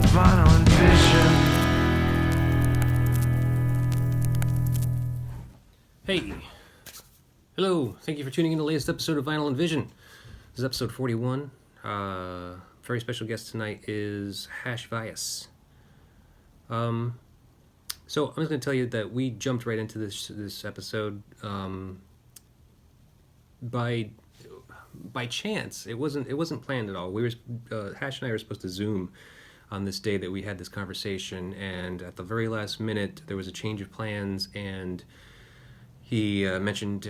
final envision. Hey, hello, thank you for tuning in to the latest episode of Vinyl and Vision. This is episode 41. Very special guest tonight is Vyas. So I'm just going to tell you that we jumped right into this episode by chance. It wasn't planned at all. We were Hash and I were supposed to Zoom on this day that we had this conversation, and at the very last minute there was a change of plans, and he mentioned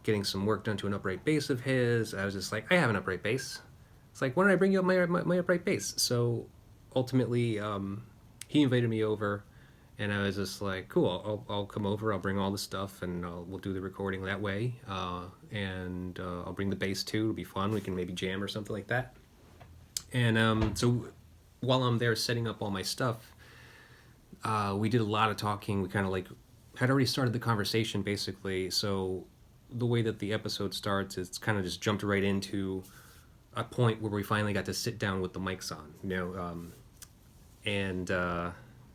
getting some work done to an upright bass of his. I was just like, I have an upright bass. It's like, why don't I bring you up my upright bass? So ultimately, he invited me over, and I was just like, cool, I'll come over, I'll bring all the stuff, and we'll do the recording that way. And I'll bring the bass too, it'll be fun, we can maybe jam or something like that. And so while I'm there setting up all my stuff, we did a lot of talking. We kind of like had already started the conversation basically, so the way that the episode starts, it's kind of just jumped right into a point where we finally got to sit down with the mics on, you know,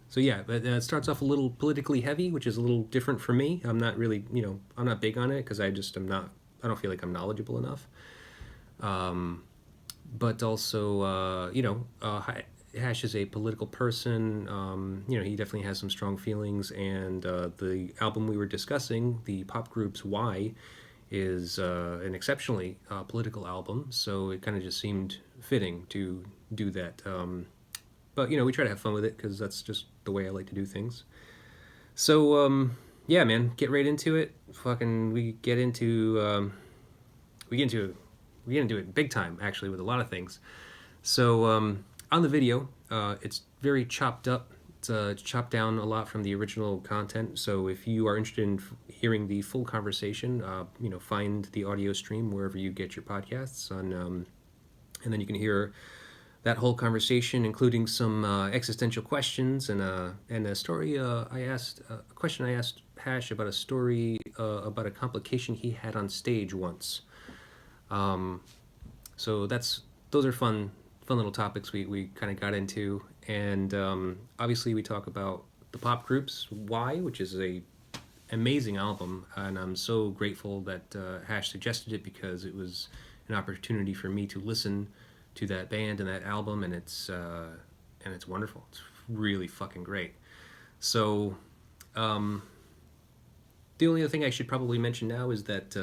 so yeah, but it starts off a little politically heavy, which is a little different for me. I'm not really, you know, I'm not big on it because I don't feel like I'm knowledgeable enough. But also, you know, Hash is a political person. You know, he definitely has some strong feelings, and the album we were discussing, the pop group's Why, is an exceptionally political album, so it kind of just seemed fitting to do that. But, you know, we try to have fun with it because that's just the way I like to do things. So, yeah, man, get right into it. We get into it big time, actually, with a lot of things. So, on the video, it's very chopped up. It's chopped down a lot from the original content. So if you are interested in hearing the full conversation, you know, find the audio stream wherever you get your podcasts on, and then you can hear that whole conversation, including some existential questions and a story. A question I asked Hash about a story about a complication he had on stage once. So those are fun little topics we kind of got into, and obviously we talk about the pop group's Why, which is a amazing album, and I'm so grateful that Hash suggested it because it was an opportunity for me to listen to that band and that album, and it's wonderful. It's really fucking great. So the only other thing I should probably mention now is that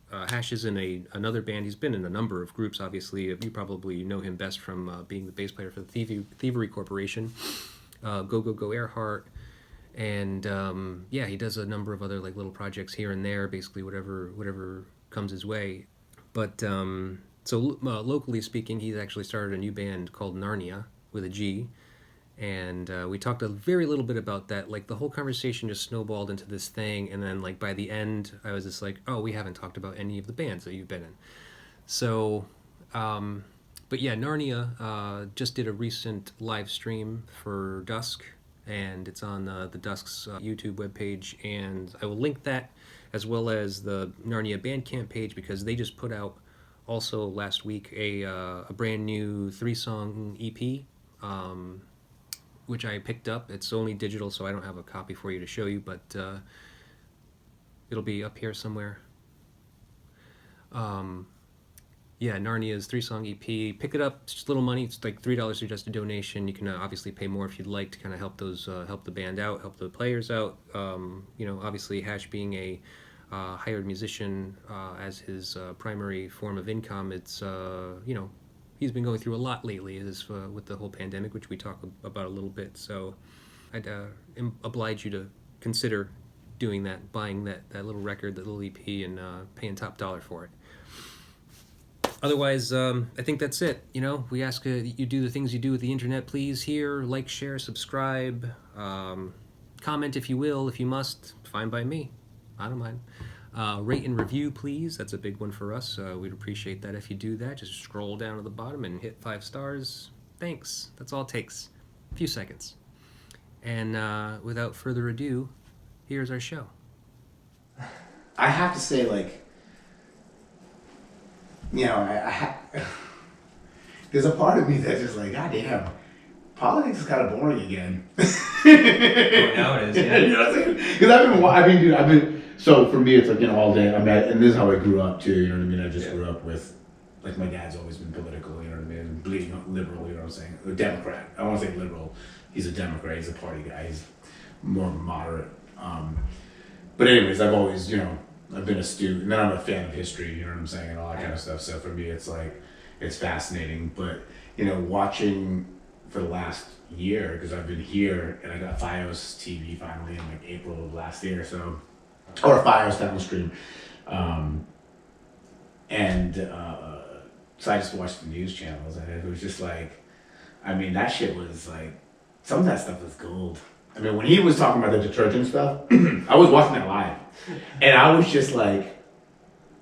Hash is in another band. He's been in a number of groups, obviously. You probably know him best from being the bass player for the Thievery Corporation, GoGoGo Airheart, and yeah, he does a number of other like little projects here and there, basically whatever comes his way. But so locally speaking, he's actually started a new band called Gnarnia with a G. And we talked a very little bit about that. Like, the whole conversation just snowballed into this thing, and then, like, by the end, I was just like, oh, we haven't talked about any of the bands that you've been in. So, but yeah, Gnarnia just did a recent live stream for Dusk, and it's on the Dusk's YouTube webpage, and I will link that, as well as the Gnarnia Bandcamp page, because they just put out, also last week, a brand new 3-song EP, which I picked up. It's only digital, so I don't have a copy for you to show you, but it'll be up here somewhere. Yeah, Narnia's 3-song EP. Pick it up. It's just little money. It's like $3 for just a donation. You can obviously pay more if you'd like to kind of help the band out, help the players out. You know, obviously Hash being a hired musician as his primary form of income, it's you know, he's been going through a lot lately with the whole pandemic, which we talk about a little bit. So I'd oblige you to consider doing that, buying that little record, that little EP, and paying top dollar for it. Otherwise, I think that's it. You know, we ask you do the things you do with the internet. Please here, like, share, subscribe, comment if you will, if you must. Fine by me. I don't mind. Rate and review, please. That's a big one for us. We'd appreciate that if you do that. Just scroll down to the bottom and hit 5 stars. Thanks. That's all it takes. A few seconds. And without further ado, here's our show. I have to say, like, you know, there's a part of me that's just like, God damn, politics is kind of boring again. Oh, now it is. Yeah. You know what I'm saying? Because I've been. So for me, it's like, all day. And this is how I grew up too. You know what I mean? I just grew up with, like, my dad's always been political. You know what I mean? Bleeding liberal. You know what I'm saying? A Democrat. I don't want to say liberal. He's a Democrat. He's a party guy. He's more moderate. But anyways, I've always, I've been a student, and then I'm a fan of history. You know what I'm saying, and all that kind of stuff. So for me, it's like, it's fascinating. But watching for the last year, because I've been here and I got Vyas TV finally in like April of last year, so, or Vyas downstream, so I just watched the news channels, and it was just like, that shit was like, some of that stuff was gold. When he was talking about the detergent stuff, I was watching that live, and I was just like,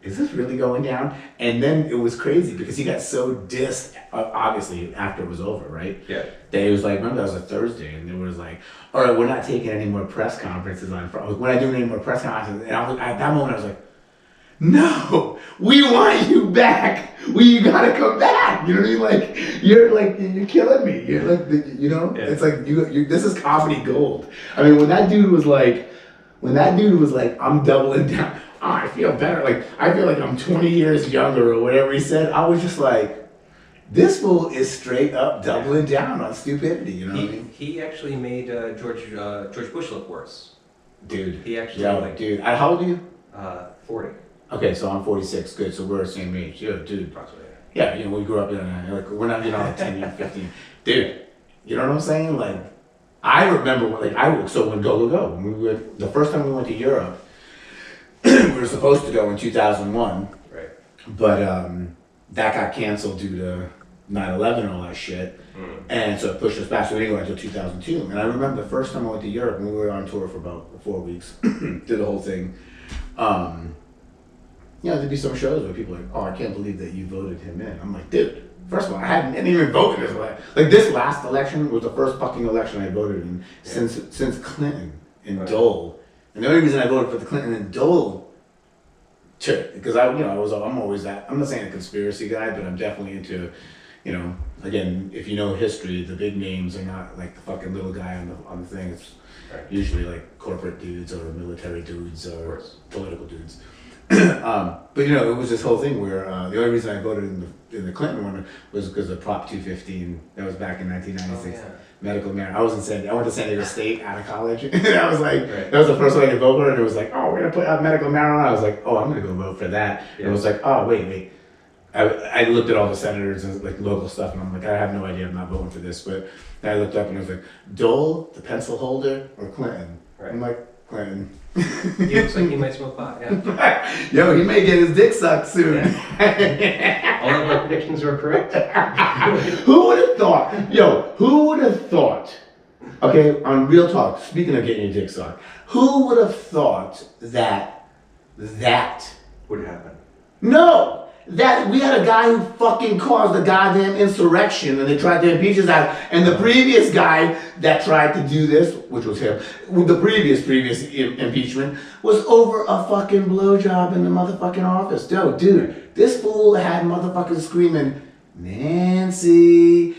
is this really going down? And then it was crazy because he got so dissed, obviously, after it was over, right? Yeah. That it was like, remember that was a Thursday, and it was like, all right, we're not taking any more press conferences on Friday. We're not doing any more press conferences. And at that moment, I was like, no, we want you back. You gotta come back. You know what I mean? Like, you're killing me. You're like, it's like, this is comedy gold. When that dude was like, I'm doubling down. Oh, I feel better. Like, I feel like I'm 20 years younger or whatever he said. I was just like, this fool is straight up doubling down on stupidity. You know what I mean? He actually made George Bush look worse. Dude. He actually dude. How old are you? 40. Okay, so I'm 46. Good. So we're the same age. Yeah, dude. Approximately. Yeah, we grew up in like, we're not, 10 years, 15. Dude, you know what I'm saying? Like, I remember so when GoGoGo, when we went, the first time we went to Europe, we were supposed to go in 2001. Right. But that got canceled due to 9/11 and all that shit. And so it pushed us back, so we didn't go until 2002. And I remember the first time I went to Europe, when we were on tour for about 4 weeks, did the whole thing. There'd be some shows where people are like, oh, I can't believe that you voted him in. I'm like, dude, first of all, I didn't even vote in this election. Like, this last election was the first fucking election I voted in since Clinton and Dole. And the only reason I voted for the Clinton and Dole, because I'm always that, I'm not saying a conspiracy guy, but I'm definitely into, again, if you know history, the big names are not like the fucking little guy on the thing. It's usually like corporate dudes or military dudes or political dudes. But it was this whole thing where the only reason I voted in the Clinton one was because of Prop 215. That was back in 1996. Oh, yeah. Medical marijuana. I went to San Diego State out of college. And I was like, that was the first one I could vote for. And it was like, oh, we're gonna put out medical marijuana. I was like, oh, I'm gonna go vote for that. Yeah. And it was like, oh, wait. I looked at all the senators and like local stuff, and I'm like, I have no idea. I'm not voting for this. But then I looked up and I was like, Dole, the pencil holder, or Clinton? Right. I'm like, Clinton. He looks like he might smoke pot, yeah. Yo, he may get his dick sucked soon. Yeah. All of our predictions were correct. Who would have thought? Yo, who would have thought? Okay, on real talk, speaking of getting your dick sucked, who would have thought that would happen? No! That we had a guy who fucking caused the goddamn insurrection and they tried to impeach his ass. And the previous guy that tried to do this, which was him, the previous impeachment, was over a fucking blowjob in the motherfucking office. Yo, dude, this fool had motherfuckers screaming, Nancy,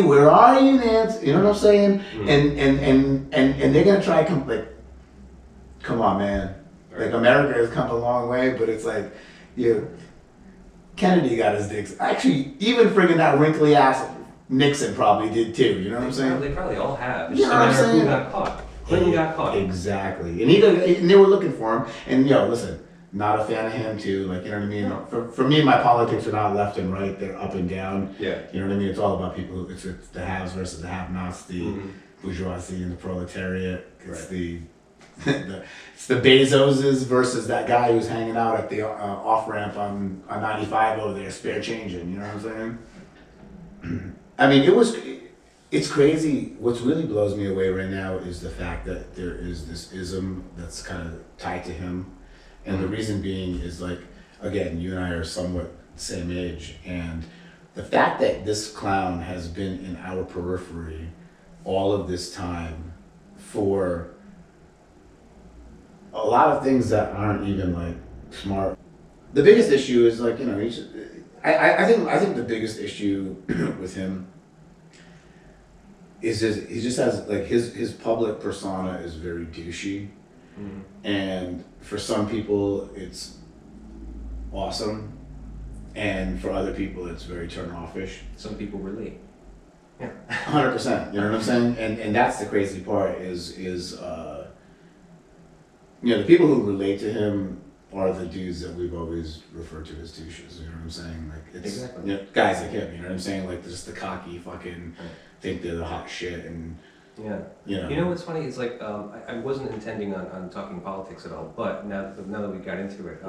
where are you, Nancy? You know what I'm saying? Mm-hmm. And they're gonna try come on, man. Like, America has come a long way, but it's like, Kennedy got his dicks. Actually, even friggin' that wrinkly ass Nixon probably did too. You know what I'm saying? They probably all have. You know what I'm saying? Who got caught. Clinton got caught. Exactly. And they were looking for him. And listen, not a fan of him too. Like, you know what I mean? No. For me, my politics are not left and right. They're up and down. Yeah. You know what I mean? It's all about people. It's the haves versus the have-nots, the bourgeoisie and the proletariat. It's it's the Bezoses versus that guy who's hanging out at the off-ramp on 95 over there, spare changing, you know what I'm saying? It's crazy. What's really blows me away right now is the fact that there is this ism that's kind of tied to him. And the reason being is, like, again, you and I are somewhat the same age. And the fact that this clown has been in our periphery all of this time for a lot of things that aren't even like smart. The biggest issue is like, I think the biggest issue with him is just he just has like his public persona is very douchey, and for some people it's awesome, and for other people it's very turn-offish. Some people relate. Yeah. 100%. You know what I'm saying? And that's the crazy part is the people who relate to him are the dudes that we've always referred to as douches. You know what I'm saying? Like it's Exactly. guys like him. You know what I'm saying? Like just the cocky fucking think they're the hot shit and. Yeah. You know what's funny? It's like I wasn't intending on talking politics at all, but now that we got into it,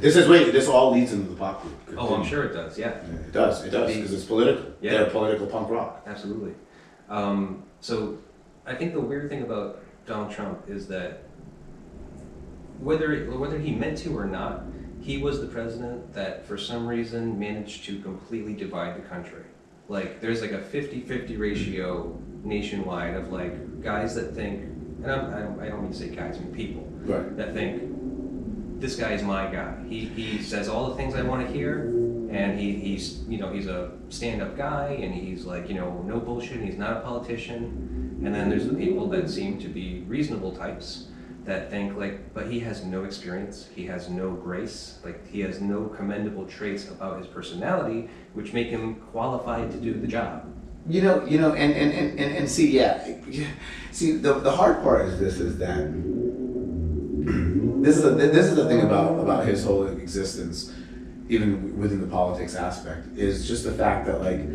this all leads into the pop group. Oh, I'm sure it does. Yeah. It does because it's political. Yeah. They're political punk rock. Absolutely. So I think the weird thing about Donald Trump is that whether he meant to or not, he was the president that for some reason managed to completely divide the country. Like there's like a 50-50 ratio nationwide of like guys that think, and I don't mean to say guys, I mean people that think this guy is my guy. He says all the things I want to hear, and he's a stand-up guy, and he's like no bullshit. And he's not a politician. And then there's the people that seem to be reasonable types that think like, but he has no experience, he has no grace, like he has no commendable traits about his personality, which make him qualified to do the job. And see, see, the hard part is this is that this is the thing about his whole existence, even within the politics aspect, is just the fact that like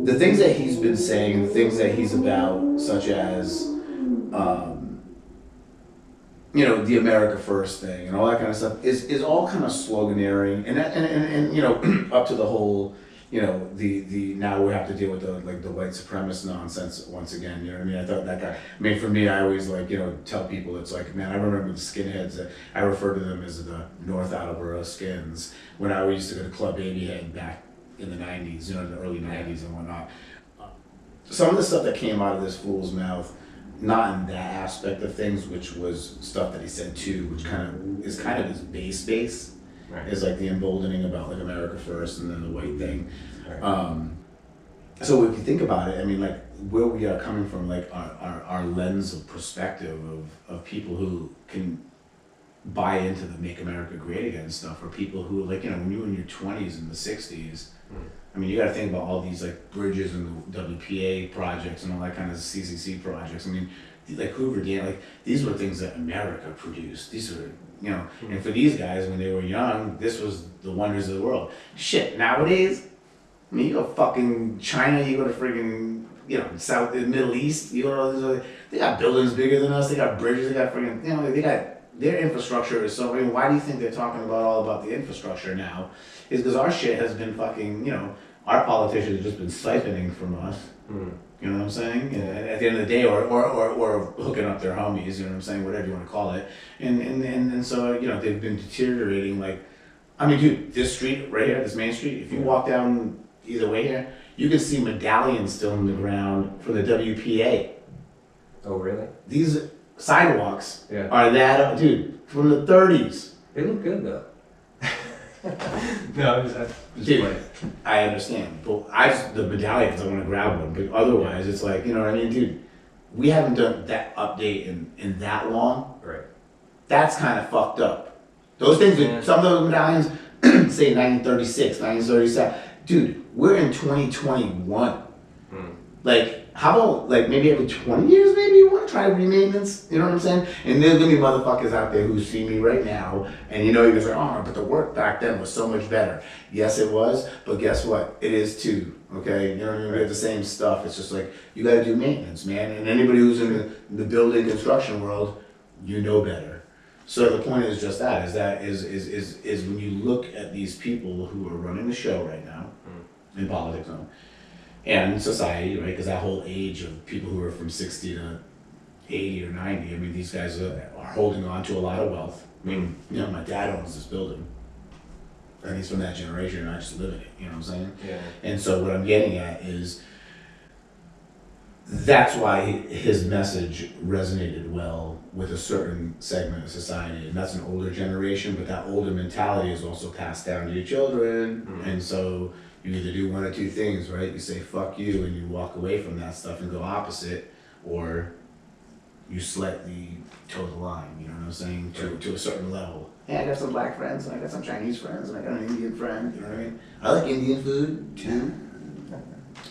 the things that he's been saying, the things that he's about, such as the America First thing and all that kind of stuff is all kind of sloganeering and up to the whole the now we have to deal with the white supremacist nonsense once again. You know what I mean? I thought that guy. I mean, for me, I always tell people it's like, man, I remember the skinheads. That I refer to them as the North Attleboro skins when I used to go to Club Babyhead back in the '90s, the early '90s and whatnot. Some of the stuff that came out of this fool's mouth, not in that aspect of things, which was stuff that he said too, which is kind of his base. Right. Is like the emboldening about like America First and then the white thing. Right. So if you think about it, I mean, like where we are coming from, like our lens of perspective of people who can buy into the Make America Great Again stuff, or people who when you were in your 20s in the 60s, I mean, you got to think about all these like bridges and the WPA projects and all that kind of CCC projects. I mean, like Hoover Dam, like these were things that America produced. These were, and for these guys when they were young, this was the wonders of the world. Shit, nowadays, I mean, you go fucking China, you go to friggin', South, the Middle East, they got buildings bigger than us, they got bridges, they got friggin', they got, their infrastructure is so, I mean, why do you think they're talking all about the infrastructure now? Is because our shit has been fucking, our politicians have just been siphoning from us. You know what I'm saying? And at the end of the day, or hooking up their homies, you know what I'm saying? Whatever you want to call it. And so, they've been deteriorating. Like, I mean, dude, this street right here, this main street, if you walk down either way here, you can see medallions still in the ground from the WPA. Oh, really? These sidewalks are that, dude, from the 30s. They look good, though. No, dude, I understand, but the medallions, I want to grab one, but otherwise it's like, you know what I mean, dude, we haven't done that update in that long. Right. That's kind of fucked up. Those things, some of those medallions say 1936, 1937. Dude, we're in 2021. Like, how about like maybe every 20 years, maybe you want to try re-maintenance? You know what I'm saying? And there's gonna be motherfuckers out there who see me right now, and you're gonna say, oh, but the work back then was so much better. Yes, it was, but guess what? It is too. Okay, you know what I mean? We have the same stuff. It's just like you got to do maintenance, man. And anybody who's in the building construction world, you know better. So the point is just that is when you look at these people who are running the show right now in politics. And society, right? Because that whole age of people who are from 60 to 80 or 90, I mean, these guys are holding on to a lot of wealth. I mean, my dad owns this building. And he's from that generation, and I just live in it, you know what I'm saying? Yeah. And so what I'm getting at is that's why his message resonated well with a certain segment of society. And that's an older generation, but that older mentality is also passed down to your children. And so, you either do one or two things, right? You say fuck you and you walk away from that stuff and go opposite, or you slightly toe the line, you know what I'm saying? To a certain level. Hey, I got some black friends, and I got some Chinese friends, and I got an Indian friend, you know what I mean? I like Indian food too.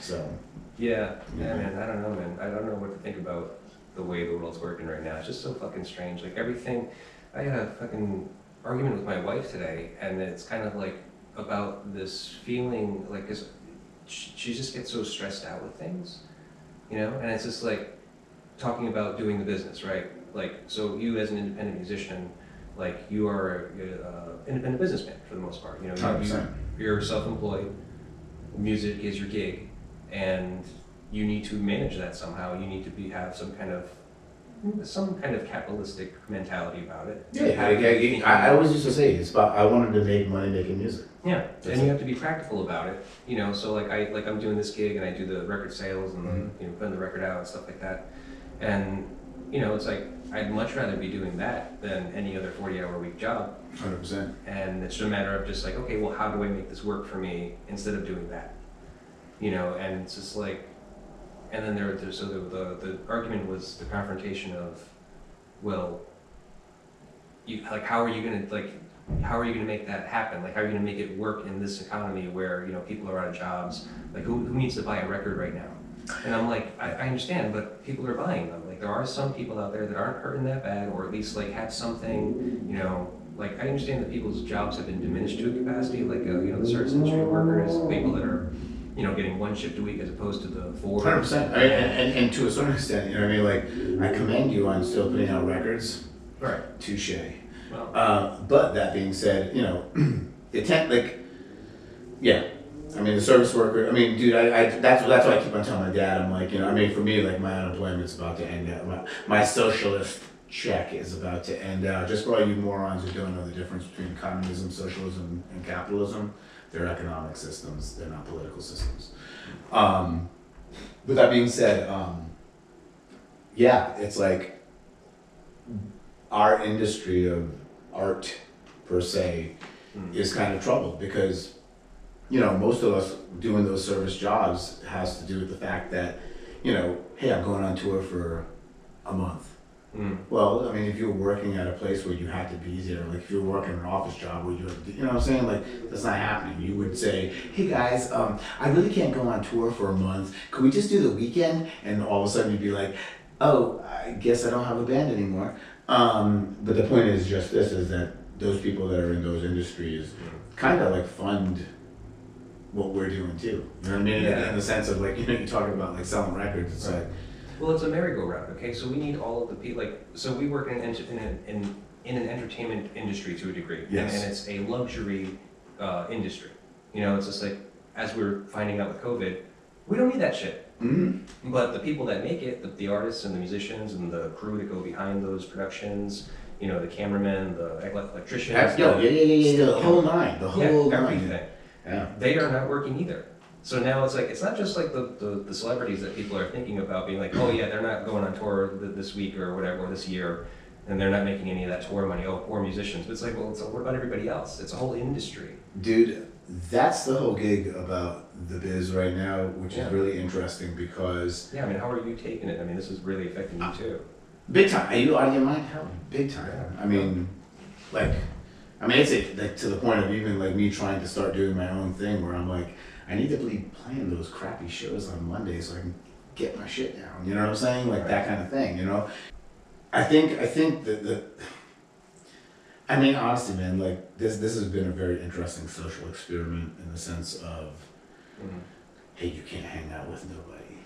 So. Yeah, man, I don't know, man. I don't know what to think about the way the world's working right now. It's just so fucking strange. Like everything, I had a fucking argument with my wife today, and it's kind of like about this feeling, like, cause she just gets so stressed out with things, you know? And it's just like talking about doing the business, right? Like, so you as an independent musician, like you are an independent businessman for the most part, you know? 100%. You're self-employed, music is your gig, and you need to manage that somehow. You need to have some kind of capitalistic mentality about it. Yeah, I always used to say it's about I wanted to make money making music. Yeah, and you have to be practical about it. You know, so I'm doing this gig and I do the record sales and you know, putting the record out and stuff like that. And you know, it's like I'd much rather be doing that than any other 40-hour-a-week job. 100%. And it's just a matter of just like, okay, well, how do I make this work for me instead of doing that? You know, and it's just like, and then the argument was the confrontation of, well, how are you gonna make that happen? Like, how are you gonna make it work in this economy where, you know, people are out of jobs? Like, who needs to buy a record right now? And I'm like, I understand, but people are buying them. Like, there are some people out there that aren't hurting that bad, or at least like have something, you know. Like, I understand that people's jobs have been diminished to a capacity, like, you know, the service industry workers, people that are, you know, getting one shift a week as opposed to the 4. 100%. And to a certain extent, you know what I mean? Like, I commend you on still putting out records. Right. Touche. Well, but that being said, you know, I mean, the service worker, I mean, dude, that's why I keep on telling my dad, I'm like, you know, I mean, for me, like, my unemployment's about to end out. My socialist check is about to end out. Just for all you morons who don't know the difference between communism, socialism, and capitalism, they're economic systems, they're not political systems. With that being said, it's like our industry of art, per se, is kind of troubled because, you know, most of us doing those service jobs has to do with the fact that, you know, hey, I'm going on tour for a month. Well, I mean, if you're working at a place where you had to be there, like if you're working an office job where you know what I'm saying? Like, that's not happening. You would say, hey guys, I really can't go on tour for a month. Could we just do the weekend? And all of a sudden you'd be like, oh, I guess I don't have a band anymore. But the point is just this, is that those people that are in those industries kind of like fund what we're doing too. You know what I mean? Yeah. In the sense of like, you know, you're talking about like selling records. It's like, well, it's a merry-go-round, okay? So we need all of the people, like, so we work in an entertainment industry to a degree. Yes. And it's a luxury industry. You know, it's just like, as we're finding out with COVID, we don't need that shit. Mm-hmm. But the people that make it, the artists and the musicians and the crew that go behind those productions, you know, the cameramen, the electricians. The whole nine. The whole nine. Everything. Yeah. They are not working either. So now it's like, it's not just like the celebrities that people are thinking about being like, oh yeah, they're not going on tour this week or whatever, or this year, and they're not making any of that tour money, oh, poor musicians. But it's like, well, what about everybody else? It's a whole industry. Dude, that's the whole gig about the biz right now, which is really interesting because... Yeah, I mean, how are you taking it? I mean, this is really affecting you too. Big time. Are you out of your mind? Hell, big time. Yeah. I mean, it's like to the point of even like me trying to start doing my own thing where I'm like, I need to be playing those crappy shows on Monday so I can get my shit down. You know what I'm saying? Like that kind of thing, you know? I think that I mean, honestly, man, like this has been a very interesting social experiment in the sense of, hey, you can't hang out with nobody.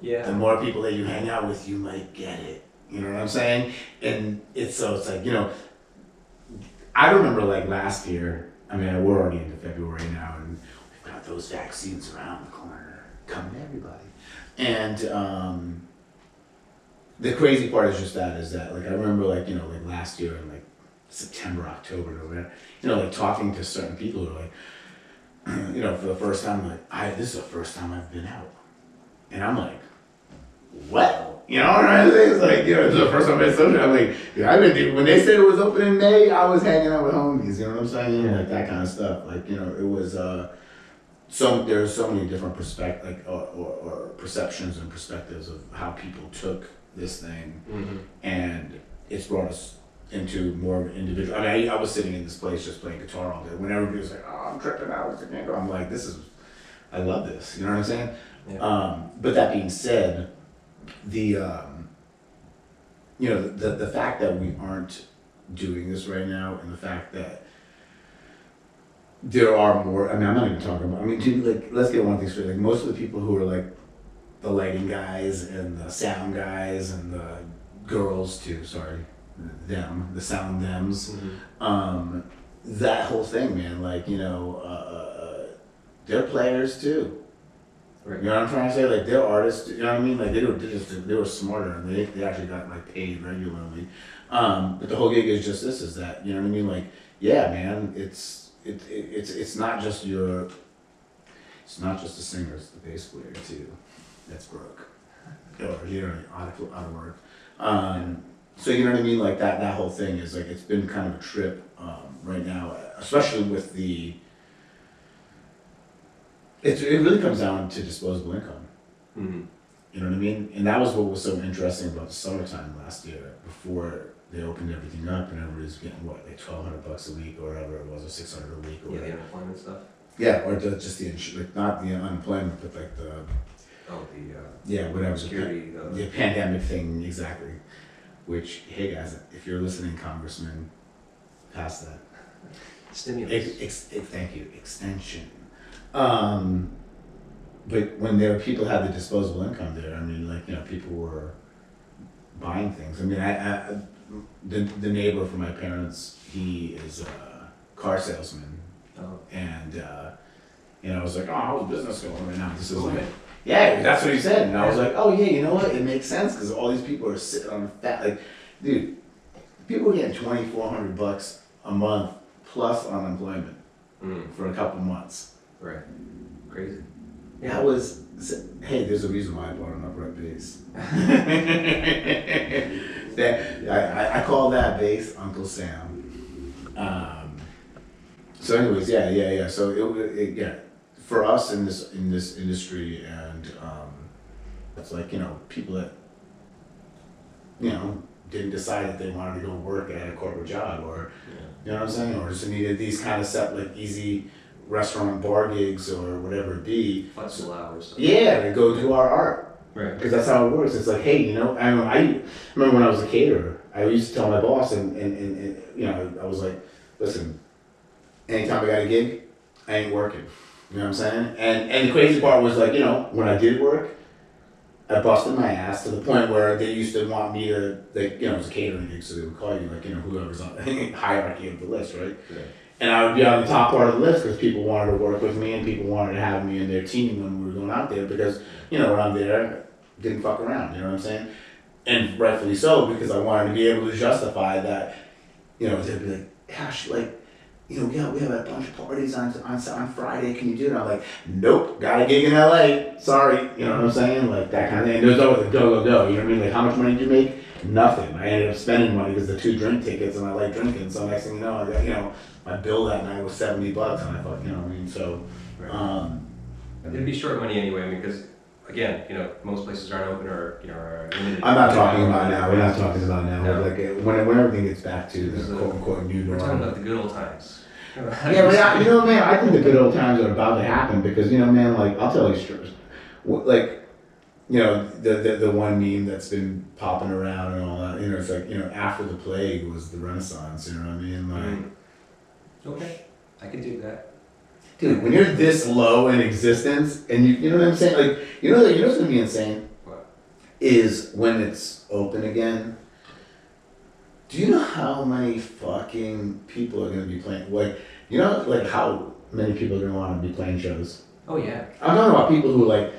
Yeah. The more people that you hang out with, you might get it. You know what I'm saying? And it's like, you know, I remember like last year, I mean, we're already into February now, and we've got those vaccines around the corner coming to everybody. And the crazy part is that like I remember like, you know, like last year in like September, October, November, you know, like talking to certain people who are like, you know, for the first time, like, this is the first time I've been out. And I'm like, well, you know what I'm saying? It's like, you know, it's the first time I've been social. I'm like, yeah, when they said it was open in May, I was hanging out with homies, you know what I'm saying? Yeah. Like that kind of stuff. Like, you know, it was, there's so many different or perceptions and perspectives of how people took this thing, and it's brought us into more of an individual. I mean, I was sitting in this place just playing guitar all day. When everybody was like, "Oh, I'm tripping out," I'm like, I love this. You know what I'm saying? Yeah. But that being said, the fact that we aren't doing this right now, and the fact that there are more. I mean, I'm not even talking about. I mean, dude, like, let's get one thing straight. Like, most of the people who are like the lighting guys and the sound guys and the girls too. Sorry, the sound thems. That whole thing, man. Like, they're players too. Right. You know what I'm trying to say? Like, they're artists. You know what I mean? Like, they were smarter, and they actually got like paid regularly. But the whole gig is just this. Is that, you know what I mean? Like, yeah, man. It's not just the singer, it's the bass player too. That's broke. Or, out of work. So you know what I mean? Like that whole thing is like, it's been kind of a trip right now, especially with it really comes down to disposable income. You know what I mean? And that was what was so interesting about the summertime last year, before they opened everything up and everybody's getting like $1,200 a week or whatever it was, or $600 a week or whatever. The unemployment stuff. Yeah, or just like not the unemployment, but like whatever security, the pandemic thing, exactly. Which, hey guys, if you're listening, Congressman, pass that. Stimulus. Thank you, extension. But when people had the disposable income there, I mean, like, people were buying things. I mean, the neighbor for my parents, he is a car salesman. Oh. And, I was like, oh, how's business going right now? This is like, yeah, that's what he said. And I was like, oh yeah, you know what? It makes sense, because all these people are sitting on fat, like, dude, people are getting $2,400 a month plus unemployment for a couple months. Right. Crazy. Yeah. Hey, there's a reason why I bought an upright bass. I call that bass Uncle Sam. So anyways, yeah. So it for us in this industry, and it's like, people that didn't decide that they wanted to go work at a corporate job, or you know what I'm saying, or just needed these kind of set, like, easy restaurant bar gigs or whatever it be. Flexible hours. Yeah, to go do our art. Right. Because that's how it works. It's like, hey, I remember when I was a caterer, I used to tell my boss, and I was like, listen, anytime I got a gig, I ain't working. You know what I'm saying? And the crazy part was, like, when I did work, I busted my ass to the point where they used to want me to, like, it was a catering gig, so they would call you, like, whoever's on the hierarchy of the list, right? And I would be on the top part of the list because people wanted to work with me and people wanted to have me in their team when we were going out there, because, when I'm there, I didn't fuck around, you know what I'm saying? And rightfully so, because I wanted to be able to justify that, they'd be like, gosh, like, we have a bunch of parties on Friday, can you do it? And I'm like, nope, got a gig in LA, sorry, you know what I'm saying? Like, that kind of thing. And there's always a GoGoGo, you know what I mean? Like, how much money did you make? Nothing. I ended up spending money because the 2 drink tickets, and I like drinking, so next thing you know, I got, my bill that night was $70, and I thought, what I mean? So, it'd be short money anyway, I mean, because, again, most places aren't open, or, are limited. I'm not talking about now. We're not talking about now. No. Like, when everything gets back to the quote unquote new normal. We're talking about the good old times. Yeah, but man, I think the good old times are about to happen, because, man, like, I'll tell you straight, like, the one meme that's been popping around and all that, it's like, after the plague was the Renaissance, you know what I mean? Like, okay, I can do that. Dude, when you're this low in existence, and you know what I'm saying? Like, what's gonna be insane? What? Is when it's open again. Do you know how many fucking people are gonna be playing? Like, like how many people are gonna want to be playing shows? Oh yeah. I'm talking about people who, like,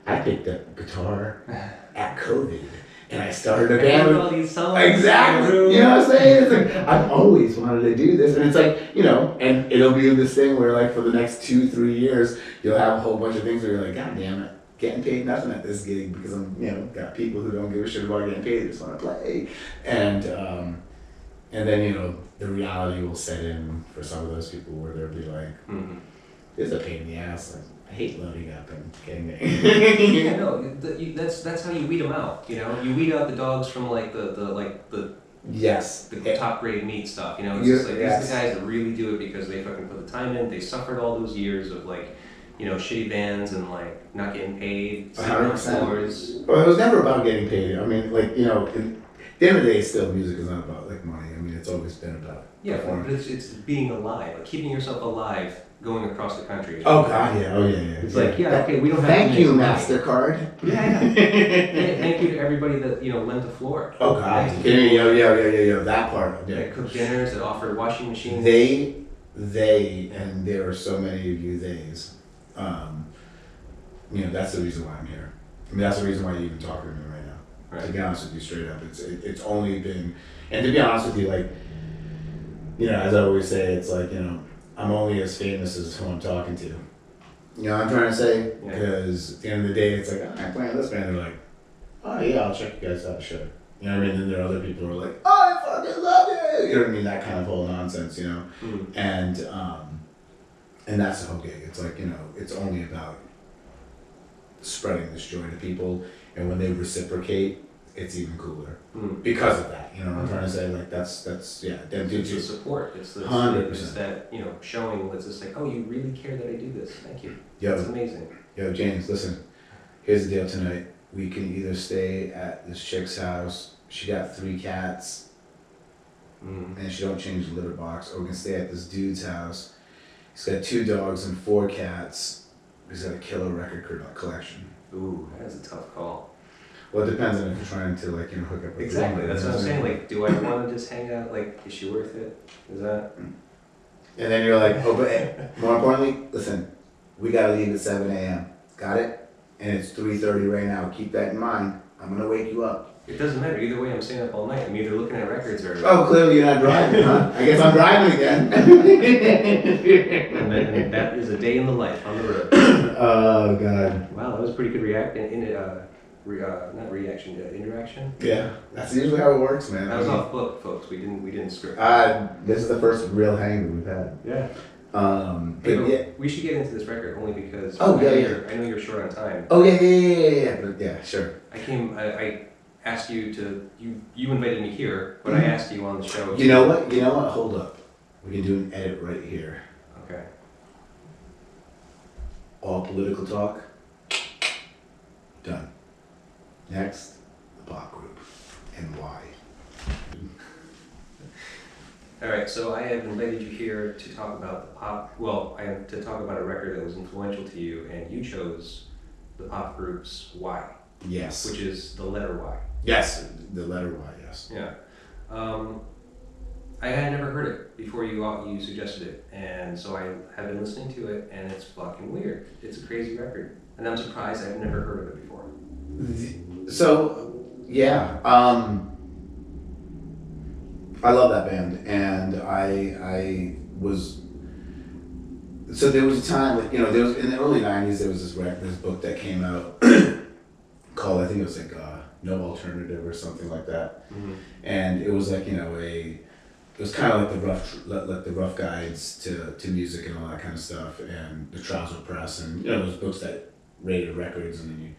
I picked up guitar at COVID, and I started a band. All these songs. Exactly. You know what I'm saying? It's like, I've always wanted to do this, and it's like, and it'll be this thing where, like, for the next 2-3 years, you'll have a whole bunch of things where you're like, God damn it, getting paid nothing at this gig, because I'm, got people who don't give a shit about getting paid, they just want to play, and then the reality will set in for some of those people where they'll be like, it's a pain in the ass. Like, I hate loading up and getting there. Yeah, no, that's how you weed them out. You know, you weed out the dogs from like the Yes. the top grade meat stuff. You know, it's just like these are the guys that really do it because they fucking put the time in. They suffered all those years of like, you know, shitty bands and like not getting paid, sleeping on floors. Well, it was never about getting paid. I mean, like, you know, at the end of the day, still music is not about like money. I mean, it's always been about but it's being alive, like keeping yourself alive, going across the country. Oh God, yeah, It's like okay, we don't have. Thank you, MasterCard. Yeah. Thank you to everybody that lent the floor. Oh God, yeah, that part. Yeah. That cooked dinners, that offered washing machines. They, and there are so many of you theys. That's the reason why I'm here. I mean, that's the reason why you're even talking to me right now. Right. To be honest with you, straight up, it's only been, and to be honest with you, like, as I always say, it's like, I'm only as famous as who I'm talking to. You know what I'm trying to say? Because at the end of the day, it's like, I'm playing this band. They're like, oh yeah, I'll check you guys out, sure. You know what I mean? And there are other people who are like, oh, I fucking love it. You know what I mean? That kind of whole nonsense, And that's the whole gig. It's like, it's only about spreading this joy to people. And when they reciprocate, it's even cooler because of that. You know what I'm trying to say? Like that's Them it's the support. It's the 100%. It's that showing that's just like, oh, you really care that I do this. Thank you. Yo, it's amazing. Yo, James, listen. Here's the deal tonight. We can either stay at this chick's house. She got 3 cats, and she don't change the litter box. Or we can stay at this dude's house. He's got 2 dogs and 4 cats. He's got a killer record collection. Ooh, that's a tough call. Well, it depends on if you're trying to hook up with exactly. That's what I'm saying. Like, do I want to just hang out? Like, is she worth it? Is that? And then you're like, oh, but more importantly, listen, we gotta leave at 7 a.m. Got it? And it's 3:30 right now. Keep that in mind. I'm gonna wake you up. It doesn't matter. Either way, I'm staying up all night. I'm either looking at records or. Oh, clearly you're not driving, huh? I guess I'm driving again. and that is a day in the life on the road. Oh God. Wow, that was a pretty good interaction. Yeah, that's usually how it works, man. That was off book, folks. We didn't script. This is the first real hang we've had. Yeah. We should get into this record only because. I know you're short on time. Oh yeah, sure. I asked you to. You invited me here, but I asked you on the show. You know what? Hold up. We can do an edit right here. Okay. All political talk. Done. Next, the pop group and why. All right, so I have invited you here to talk about the pop. Well, I have to talk about a record that was influential to you, and you chose the pop group's Y. Yes. Which is the letter Y. Yes, the letter Y. Yes. Yeah. I had never heard it before you suggested it, and so I have been listening to it, and it's fucking weird. It's a crazy record, and I'm surprised I've never heard of it before. So, yeah, I love that band, and I was. So there was a time, there was in the early '90s. There was this book that came out called, I think it was like No Alternative or something like that, and it was like it was kind of like the rough guides to music and all that kind of stuff, and the Trouser Press, and those books that rated records, and then you.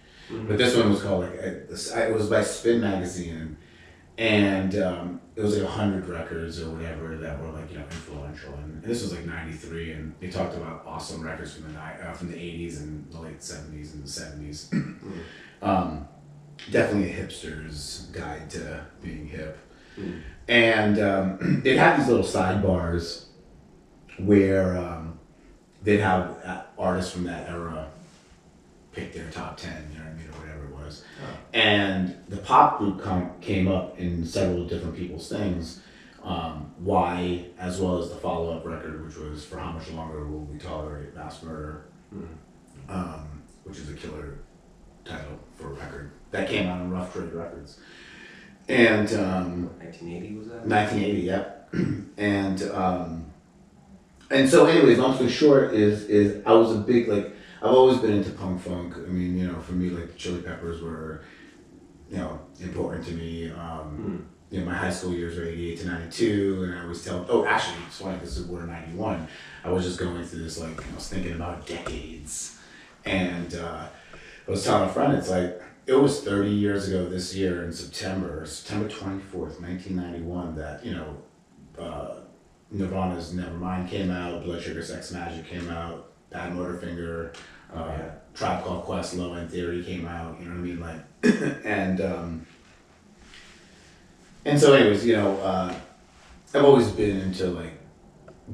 But this one was called it was by Spin Magazine, and it was like 100 records or whatever that were influential, and this was like '93, and they talked about awesome records from the '80s and the late '70s and the '70s. Definitely a hipster's guide to being hip. And they'd have these little sidebars where they'd have artists from that era pick their top 10, or whatever it was. Oh. And the pop group came up in several different people's things. Y, as well as the follow-up record, which was For How Much Longer Will We Tolerate Mass Murder, which is a killer title for a record. That came out on Rough Trade Records. And 1980 was that? 1980, yep. And so anyways, long story short is I was a big, I've always been into punk funk. I mean, for me, the Chili Peppers were, important to me. My high school years were 88 to 92, and I always actually, it's funny, this is we're 91. I was just going through this, I was thinking about decades. And I was telling a friend, it's like, it was 30 years ago this year in September 24th, 1991, that, Nirvana's Nevermind came out, Blood Sugar Sex Magic came out, Bad Motorfinger, Tribe Called Quest, Low End Theory came out, you know what I mean? Like, and so anyways, I've always been into like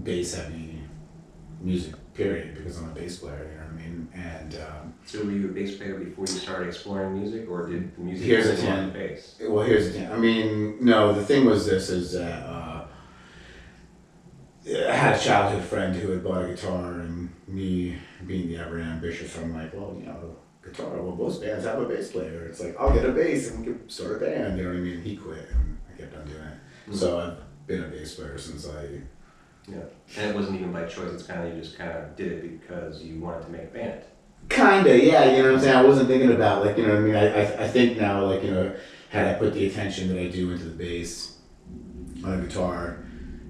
bass heavy music, period, because I'm a bass player, you know what I mean? And so were you a bass player before you started exploring music, or did the music here's a come on 10. the bass? Well, here's the thing. I mean, no, the thing was this, is that I had a childhood friend who had bought a guitar, and me being the ever ambitious, I'm like, well, guitar, well, most bands have a bass player. It's like, I'll get a bass and we can start a band, you know what I mean? He quit, and I kept on doing it. Mm-hmm. So I've been a bass player since Yeah, and it wasn't even by choice, it's kind of, you just kind of did it because you wanted to make a band. Kinda, yeah, you know what I'm saying? I wasn't thinking about, like, you know what I mean? I think now, like, had I put the attention that I do into the bass on a guitar,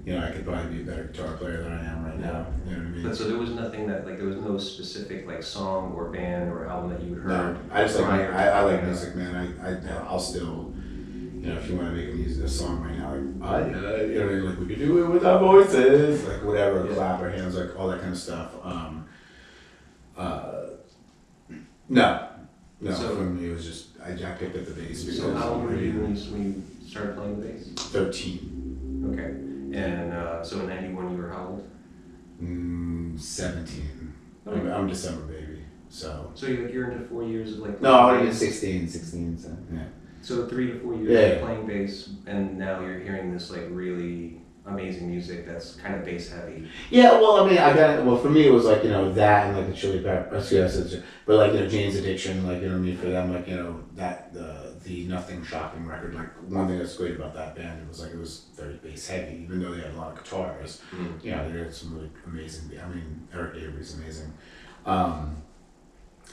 I could probably be a better guitar player than I am right now. You know what I mean? But so there was nothing that, like, there was no specific, like, song or band or album that you had heard? No, I just like, I like music, man. I'll still, if you want to make a song right now, like, like, we could do it with our voices, like, whatever, clap our hands, like, all that kind of stuff. No, so, for me, it was just, I picked up the bass. So how old were you when you started playing the bass? 13. Okay. And so in 91 you were how old? 17. Okay. I'm a December baby, so. So you're into 4 years of like. No, I'm into 16, so yeah. So 3 to 4 years of playing bass, and now you're hearing this like really amazing music that's kind of bass heavy. Yeah, well, I mean, for me it was like, that and like the Chili Peppers, but like, Jane's Addiction, like, you know what I mean, for them, like, that, the Nothing Shocking record, like, one thing that's great about that band, it was very bass heavy, even though they had a lot of guitars. Mm-hmm. They had some really amazing, Eric Avery's amazing.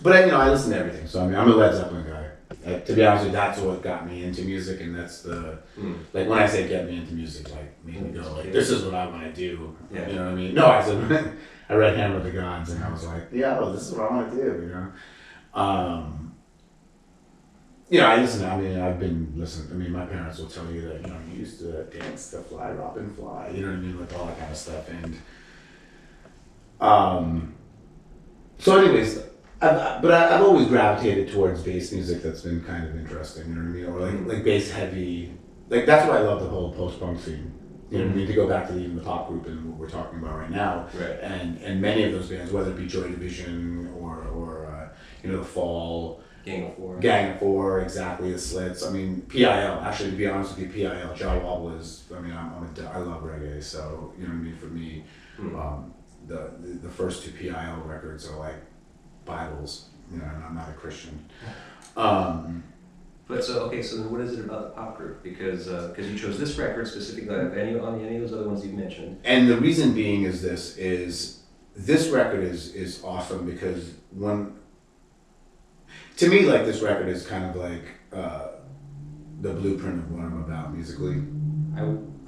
But I listen to everything, so I'm a Led Zeppelin guy. To be honest with you, that's what got me into music, and that's like, when I say get me into music, like, made me go, like, this is what I want to do. Yeah. You know what I mean? No, I said, I read Hammer of the Gods, and I was like, yeah, well, this is what I want to do, I listen, I've been listening, my parents will tell you that, you used to dance to Fly, Robin, Fly, you know what I mean, like, all that kind of stuff, and, so anyways, I've always gravitated towards bass music that's been kind of interesting, you know what I mean, or like bass heavy, like, that's why I love the whole post-punk scene, you know what I mean, to go back to even the pop group and what we're talking about right now, right. And many of those bands, whether it be Joy Division or The Fall, Gang of Four, exactly, the Slits. PIL. Actually, to be honest with you, PIL. Jaw Wobble is. I love reggae, so you know what I mean. For me, the first 2 PIL records are like Bibles. And I'm not a Christian. But so then what is it about the pop group? Because you chose this record specifically, any of those other ones you've mentioned. And the reason being is this record is awesome because to me, like, this record is kind of like the blueprint of what I'm about musically.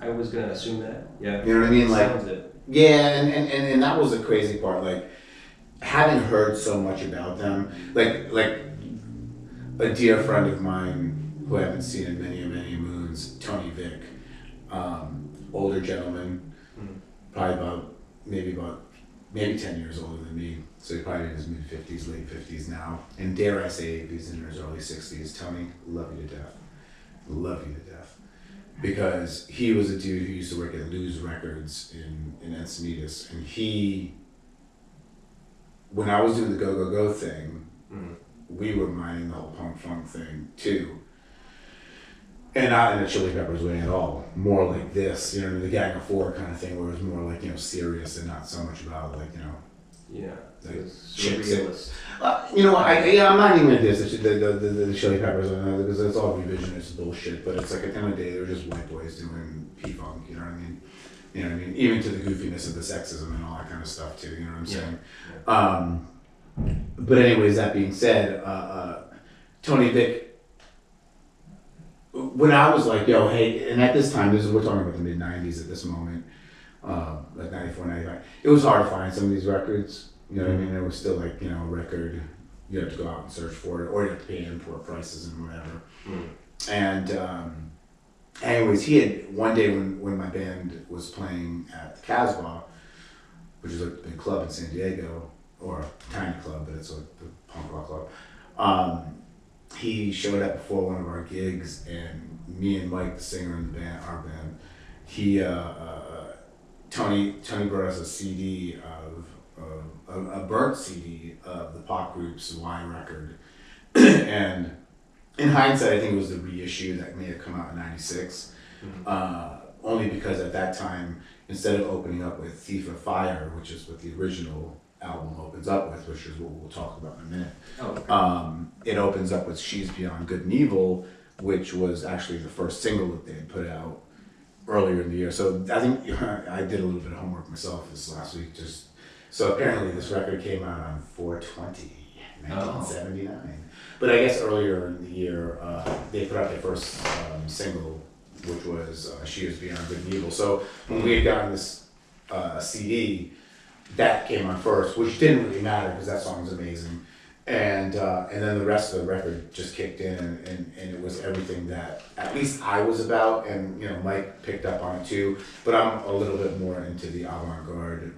I was gonna assume that. Yeah. You know what I mean? Like, sounds it. Yeah, and that was the crazy part. Like, having heard so much about them, like a dear friend of mine who I haven't seen in many moons, Tony Vick, older gentleman, probably maybe 10 years older than me, so he's probably in his mid-50s, late 50s now, and dare I say he's in his early 60s. Tony, love you to death, because he was a dude who used to work at Lose Records in Encinitas, and when I was doing the GoGoGo thing, we were mining the whole punk funk thing too. And not in a Chili Peppers way at all. More like this, the Gang of Four kind of thing, where it was more like, serious and not so much about like, like chicks. I'm not even gonna diss the Chili Peppers because it's all revisionist bullshit. But it's like at the end of the day, they're just white boys doing P-funk. You know what I mean? You know what I mean? Even to the goofiness of the sexism and all that kind of stuff too. You know what I'm saying? Yeah. But anyways, that being said, Tony Vick. When I was like, yo, hey, and at this time, we're talking about the mid-90s at this moment, like 94, 95, it was hard to find some of these records. You know what I mean? It was still like, you know, a record. You had to go out and search for it, or you have to pay import prices and whatever. And anyways, he had one day when my band was playing at the Casbah, which is like a big club in San Diego, or a tiny club, but it's like the punk rock club. He showed up before one of our gigs, and me and Mike, the singer in the band, our band, Tony brought us a CD of a burnt CD of the pop group's Y record, and in hindsight, I think it was the reissue that may have come out in '96. Only because at that time, instead of opening up with Thief of Fire, which is what the original album opens up with, which is what we'll talk about in a minute. It opens up with She's Beyond Good and Evil, which was actually the first single that they had put out earlier in the year. So I think I did a little bit of homework myself this last week. So apparently this record came out on 4/20, 1979. But I guess earlier in the year, they put out their first single, which was She Is Beyond Good and Evil. So when we had gotten this CD, that came on first, which didn't really matter because that song was amazing. And then the rest of the record just kicked in, and it was everything that at least I was about, and you know Mike picked up on it too. But I'm a little bit more into the avant-garde.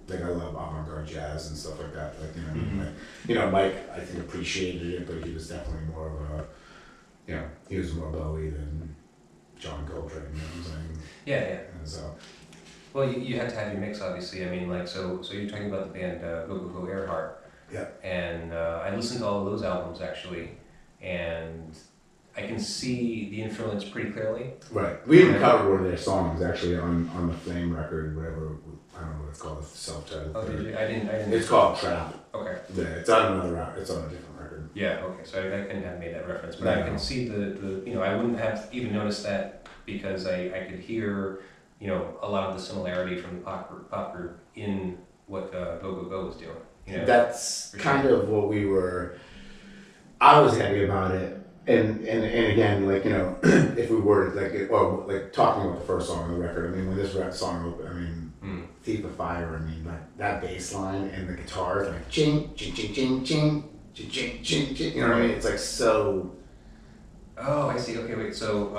Like I love avant-garde jazz and stuff like that. Like Mike I think appreciated it, but he was definitely more of a, he was more Bowie than John Coltrane. You know what I'm saying? Yeah. And so. Well, you had to have your mix, obviously. I mean, like, so you're talking about the band GoGoGo Airheart. Yeah. And I listened to all of those albums, actually, and I can see the influence pretty clearly. Right. We even covered one of their songs, actually, on the Flame record, whatever, I don't know what it's called, self-titled. Oh, did you? I didn't. It's called Trap. Okay. Yeah, it's on a different record. Yeah, okay, so I couldn't have made that reference, but I can see the I wouldn't have even noticed that because I could hear, a lot of the similarity from the pop group in what GoGoGo was doing. That's kind of what I was happy about it. And again, like, if we were like talking about the first song on the record, I mean, when this song opened, I mean, Thief of Fire, I mean, like that bass line and the guitars, like ching, ching, ching, ching, ching, ching, ching, ching, ching, you know what I mean? It's like so. Oh, I see. Okay, wait. So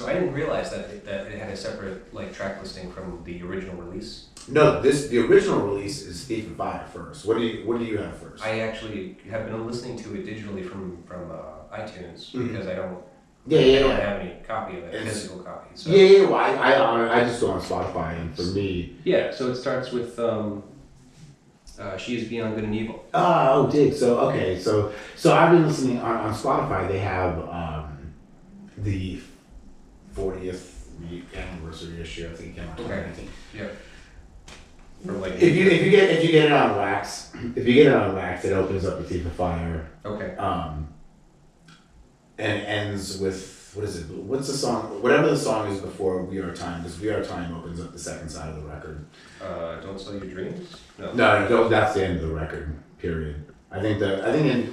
I didn't realize that it had a separate like track listing from the original release. No, the original release is Thief of Fire first. What do you have first? I actually have been listening to it digitally from iTunes because I don't. I don't have any copy of it, physical copy. So. Well, I just go on Spotify, and for me. Yeah, so it starts with She Is Beyond Good and Evil. Oh, dig. So okay, so I've been listening on Spotify. They have the 40th anniversary issue. I think it came out in 2019. Yeah. Like if you get it on wax, it opens up with Thief of Fire. Okay. And it ends with, what is it? What's the song? Whatever the song is before We Are Time, because We Are Time opens up the second side of the record. Don't Sell Your Dreams? No, that's the end of the record. Period. I think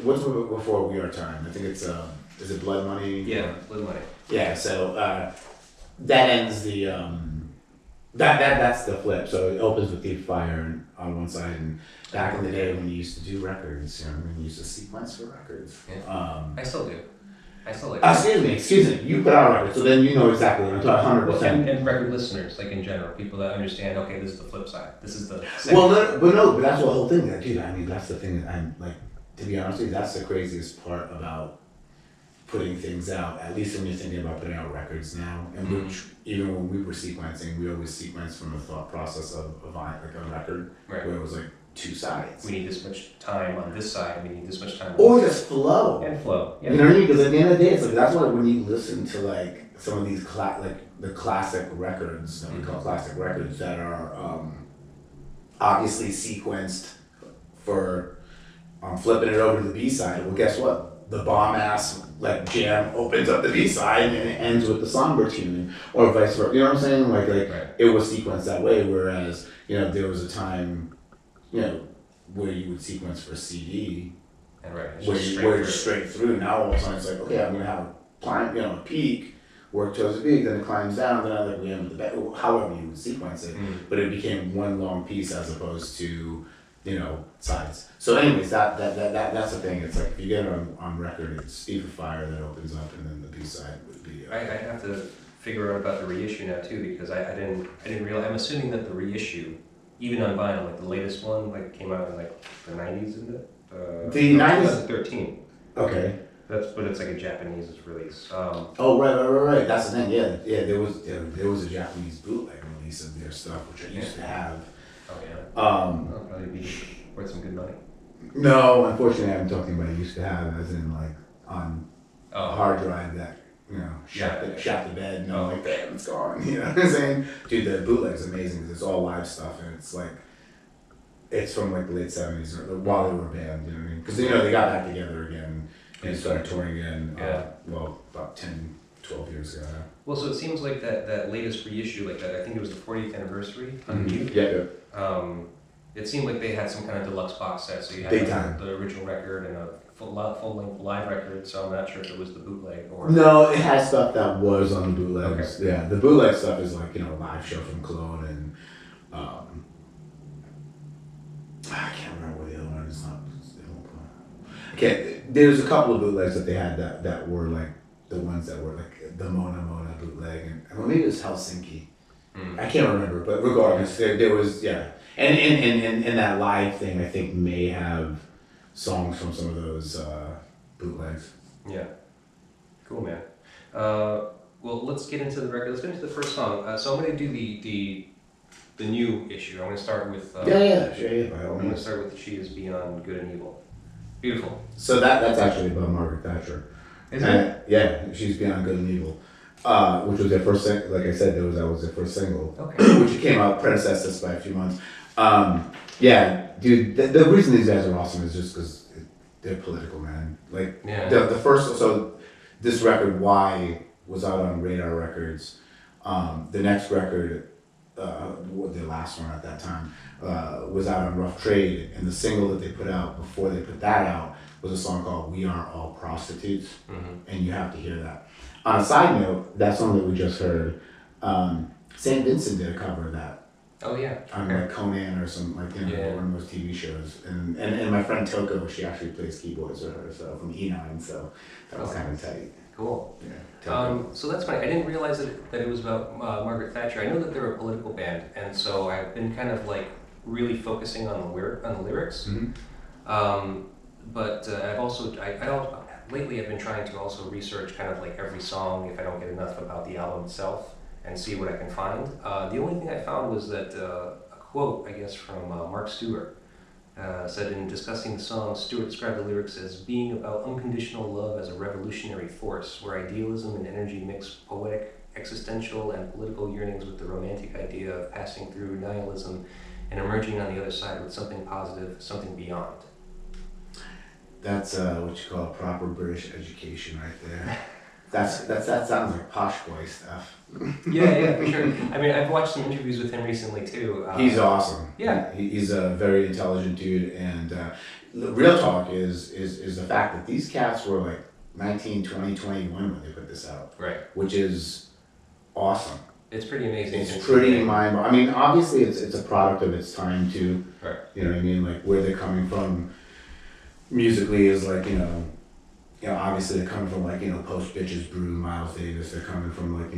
what's before We Are Time? I think it's is it Blood Money? Yeah, Blood Money. Yeah. So that ends the that's the flip. So it opens with Thief of Fire on one side, and back in the day when you used to do records, when you used to sequence for records. Yeah. I still do. I still like Excuse me. You put out a record, so then you know exactly what I'm talking 100%. And record listeners, like in general, people that understand, okay, this is the flip side. This is the second. But that's the whole thing. Dude, I mean, that's the thing that I'm like, to be honest with you, that's the craziest part about putting things out, at least when you're thinking about putting out records now, and which, even when we were sequencing, we always sequenced from the thought process of like a record, where it was like, two sides. We need this much time on this side. We need this much time. Or just flow. And flow. Yeah. You know what I mean? Because at the end of the day, it's like that's why when you listen to like some of these the classic records that we call classic records that are obviously sequenced for flipping it over to the B side. Well, guess what? The bomb ass like jam opens up the B side and it ends with the somber tune, or vice versa. You know what I'm saying? Like it was sequenced that way. Whereas there was a time. Where you would sequence for CD, and where it's straight through. Now all of a sudden it's like, okay, I'm gonna have a climb, a peak, work towards the peak, then it climbs down, then I we end with the back. However you would sequence it, but it became one long piece as opposed to sides. So anyways, that's the thing. It's like if you get it on record, it's Speed for Fire that opens up, and then the B side would be. I have to figure out about the reissue now too, because I didn't realize. I'm assuming that the reissue, even on vinyl, like the latest one, like came out in like the 90s, isn't it? The 90s. 2013. Okay. But it's like a Japanese release. Oh right. That's the thing. Yeah. There was a Japanese bootleg release of their stuff, which I used to have. Oh yeah. That'll probably be worth some good money. No, unfortunately, I'm talking about I used to have, as in like on a hard drive that shot the bed, and I'm like, damn, it's gone. You know what I'm saying? Dude, the bootleg's amazing because it's all live stuff, and it's like it's from like the late '70s or while they were a band. You know what I mean? Because they got back together again and started touring again. About 10, 12 years ago. Well, so it seems like that latest reissue, like that, I think it was the 40th anniversary on Mute. Yeah. It seemed like they had some kind of deluxe box set, so you had the original record and a full-length live record, so I'm not sure if it was the bootleg or... No, it has stuff that was on the bootlegs. Okay. Yeah, the bootleg stuff is like, a live show from Cologne and... I can't remember what the other one is. Okay, there's a couple of bootlegs that they had that were like the ones that were like the Mona bootleg, and maybe it was Helsinki. I can't remember, but regardless, there was, yeah. And that live thing, I think, may have songs from some of those bootlegs. Yeah. Cool, man. Well, let's get into the record. Let's get into the first song. So I'm going to do the new issue. I'm going to start with... Sure, by all means. I'm going to start with She Is Beyond Good and Evil. Beautiful. So that's actually about Margaret Thatcher. Is it? Yeah, She's Beyond Good and Evil. Which was their first, like I said, that was their first single, okay. Which came out, predecessed us by a few months. Yeah, dude, the reason these guys are awesome is just because they're political, man. Like, the first, so this record, Why, was out on Radar Records. The next record, the last one at that time, was out on Rough Trade, and the single that they put out before they put that out was a song called We Are All Prostitutes, and you have to hear that. On a side note, that song that we just heard, St. Vincent did a cover of that. Oh yeah. On like Conan or some one of those TV shows, and my friend Toko, she actually plays keyboards with her, so from E9, so that was kind of tight. Cool. Yeah. So that's funny. I didn't realize that it was about Margaret Thatcher. I know that they're a political band, and so I've been kind of like really focusing on the lyrics. But I've also lately I've been trying to also research kind of like every song if I don't get enough about the album itself and see what I can find. The only thing I found was that a quote, I guess, from Mark Stewart said in discussing the song, Stewart described the lyrics as being about unconditional love as a revolutionary force where idealism and energy mix poetic, existential, and political yearnings with the romantic idea of passing through nihilism and emerging on the other side with something positive, something beyond. That's what you call a proper British education right there. That sounds like posh boy stuff. Yeah, for sure. I mean, I've watched some interviews with him recently too. He's awesome. Yeah. He's a very intelligent dude, and the real talk is the fact that these cats were like 19, 20, 21 when they put this out. Right. Which is awesome. It's pretty amazing. It's pretty mind-boggling. I mean, obviously it's a product of its time too. Right. You know what I mean? Like where they're coming from musically is like, obviously they're coming from like, Post Bitches Brew, Miles Davis. They're coming from like,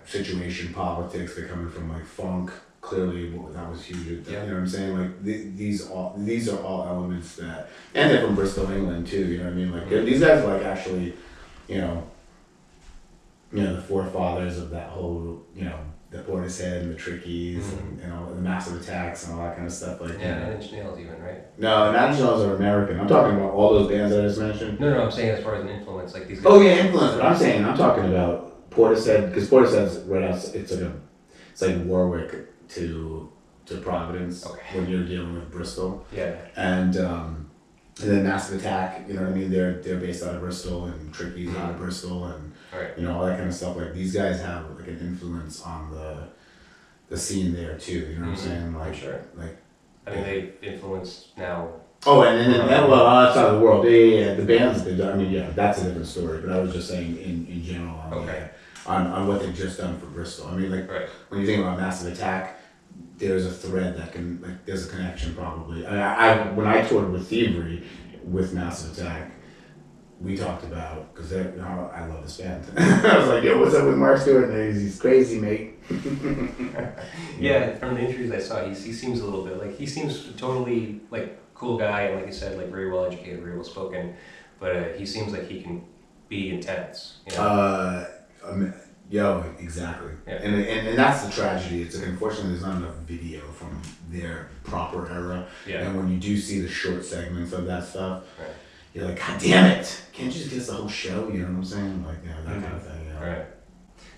situation politics. They're coming from like funk. Clearly, that was huge. You know what I'm saying? Like these are all elements that, and they're from Bristol, England too. You know what I mean? Like these guys are like actually, the forefathers of that whole, the Portishead and the Trickies and all the Massive Attacks and all that kind of stuff. Like Nine Inch Nails even, right? No, Nine Inch Nails are American. I'm talking about all those bands that I just mentioned. No, I'm saying as far as an influence, like these guys. Oh yeah, influence. But I'm talking about Portishead, because Portishead's right out. It's like Warwick to Providence when you're dealing with Bristol. Yeah. And then Massive Attack, you know what I mean? They're based out of Bristol, and Tricky's out of Bristol, and all that kind of stuff. Like these guys have like an influence on the scene there too. You know what I'm saying? Like, sure. Like, I mean, they've influenced now. Oh, and then outside of the world, the bands. I mean, that's a different story. But I was just saying in general on what they've just done for Bristol. I mean, like when you think about Massive Attack, there's a thread that can, like, there's a connection probably. I when I toured with Thievery, with Massive Attack, we talked about, because I love this band. I was like, yo, what's up with Mark Stewart? And he's crazy, mate. Yeah, from the interviews I saw, he seems a little bit like, he seems totally like cool guy, and like you said, like very well educated, very well spoken, but he seems like he can be intense. You know? Yo, exactly. Yeah. And that's the tragedy. It's like, unfortunately, there's not enough video from their proper era. Yeah. And when you do see the short segments of that stuff, Right. you're like, God damn it! Can't you just give us the whole show? You know what I'm saying? Like, that kind of thing. You know? Right.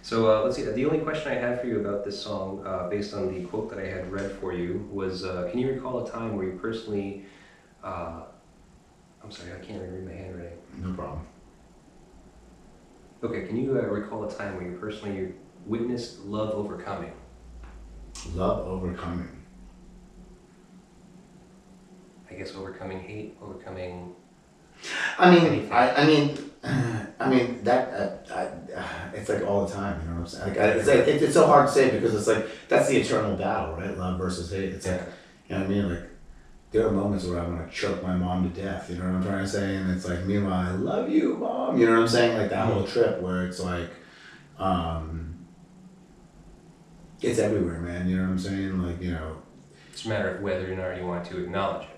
So let's see. The only question I had for you about this song, based on the quote that I had read for you, was can you recall a time where you personally, I'm sorry, I can't even read my handwriting. No problem. Okay, can you recall a time where you personally witnessed love overcoming? Love overcoming. I guess overcoming hate, overcoming. I mean, anything. I mean that. It's like all the time. You know what I'm saying? Like, it's so hard to say because it's like that's the eternal battle, right? Love versus hate. It's like, you know what I mean? Like, there are moments where I want to choke my mom to death, you know what I'm trying to say? And it's like, meanwhile, I love you, Mom. You know what I'm saying? Like, that whole trip where it's like, it's everywhere, man. You know what I'm saying? Like, you know. It's a matter of whether or not you want to acknowledge it.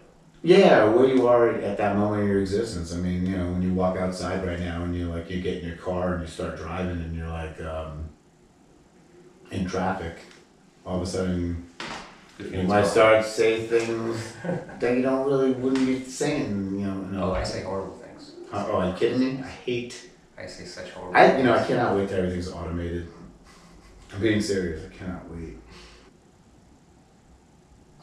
Yeah, where you are at that moment in your existence. I mean, you know, when you walk outside right now and you get in your car and you start driving and you're like, in traffic, all of a sudden, you might start to say things that you wouldn't be saying, you know. Oh, I say horrible things. Oh, are you kidding me? I say such horrible things. I cannot wait till everything's automated. I'm being serious. I cannot wait.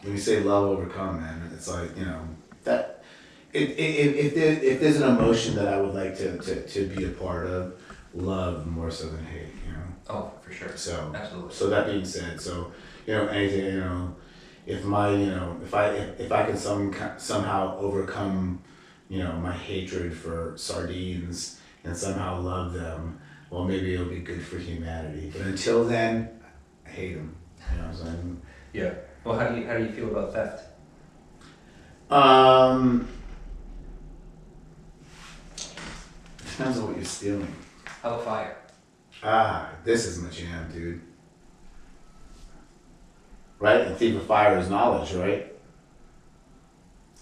When you say love overcome, man, it's like, you know, that if there's an emotion that I would like to be a part of, love more so than hate, you know. Oh, for sure. So absolutely. So that being said, so, you know, anything, you know, if I can somehow overcome, you know, my hatred for sardines and somehow love them, well, maybe it'll be good for humanity. But until then, I hate them. You know what I'm saying? Yeah. Well, how do you feel about theft? Depends on what you're stealing. How about fire? This is my jam, dude. Right? And thief of fire is knowledge, right?